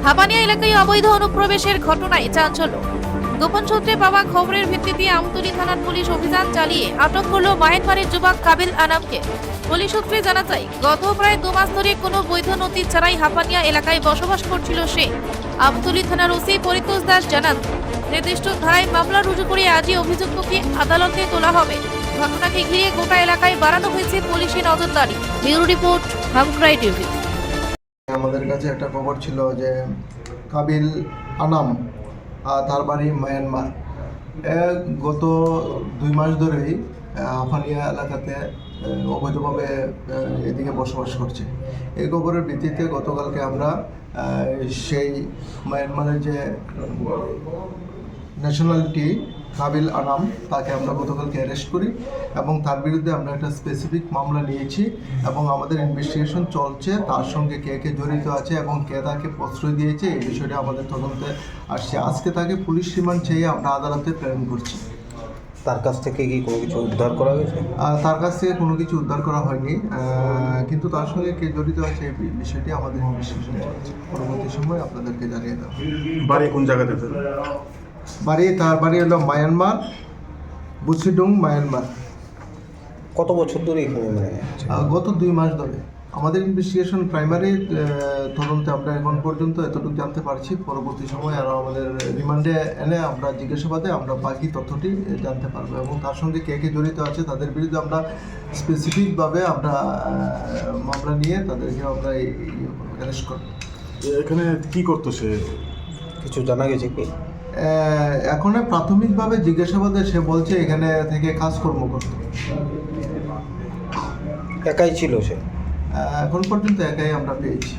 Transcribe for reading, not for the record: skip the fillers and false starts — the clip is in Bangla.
হাপানিয়া এলাকায় অবৈধ অনুপ্রবেশের ঘটনায় চাঞ্চল্য। গোপন সূত্রে পাওয়া খবরের ভিত্তিতে আমতলী থানার পুলিশ অভিযান চালিয়ে আটক করল মায়ানমারের যুবক কাবিল আনামকে। পুলিশ সূত্রে জানা যায়, গত প্রায় 2 মাস ধরে কোনো বৈধ নথি ছাড়াই হাপানিয়া এলাকায় বসবাস করছিল সে। আমতলী থানার ওসি পরিতোষ দাস জানান, নির্দিষ্ট ধারায় মামলা রুজু করে আজই অভিযুক্তকে আদালতে তোলা হবে। ঘটনাকে ঘিরে গোটা এলাকায় বাড়ানো হয়েছে পুলিশের নজরদারি। ব্যুরো রিপোর্ট, হামক্রাই টিভি। আমাদের কাছে একটা খবর ছিল যে কাবিল আনাম তার বাড়ি মায়ানমার, গত 2 মাস ধরেই হাপানিয়া এলাকাতে অবৈধভাবে এদিকে বসবাস করছে। এই খবরের ভিত্তিতে গতকালকে আমরা সেই মায়ানমারের যে ন্যাশনালিটি কাবিল আনাম তাকে আমরা গতকালকে অ্যারেস্ট করি এবং তার বিরুদ্ধে আমরা একটা স্পেসিফিক মামলা নিয়েছি এবং আমাদের ইনভেস্টিগেশন চলছে। তার সঙ্গে কে কে জড়িত আছে এবং কে তাকে প্রশ্রয় দিয়েছে এই বিষয়টা আমাদের তদন্তে আসছে। আজকে তাকে পুলিশ রিমান্ড চেয়ে আমরা আদালতে প্রেরণ করছি। তার কাছ থেকে কি কোনো কিছু উদ্ধার করা হয়েছে? তার কাছ থেকে কোনো কিছু উদ্ধার করা হয়নি, কিন্তু তার সঙ্গে কে জড়িত আছে এই বিষয়টি আমাদের ইনভেস্টিগেশন চলছে। পরবর্তী সময় আপনাদেরকে জানিয়ে দেবো। বাড়ি কোন জায়গাতে? তার বাড়ি হলো মায়ানমার, বুসিডুং, মায়ানমার। কত বছর ধরে এখানে গত 2 মাস ধরে আমাদের ইনভেস্টিগেশন প্রাইমারি তদন্তে আমরা এখন পর্যন্ত এতটুকু জানতে পারছি। পরবর্তী সময় আরও আমাদের রিমান্ডে এনে আমরা জিজ্ঞাসাবাদে আমরা বাকি তথ্যটি জানতে পারবো এবং তার সঙ্গে কে কে জড়িত আছে তাদের বিরুদ্ধে আমরা স্পেসিফিকভাবে আমরা মামলা নিয়ে তাদেরকে আমরা অ্যারেস্ট করব। এখানে কি করতো সে? কিছু জানা গেছে কি? এখন প্রাথমিকভাবে জিজ্ঞাসাবাদে সে বলছে এখানে থেকে কাজকর্ম করত। একাই ছিল সে? এখন পর্যন্ত একাই আমরা পেয়েছি।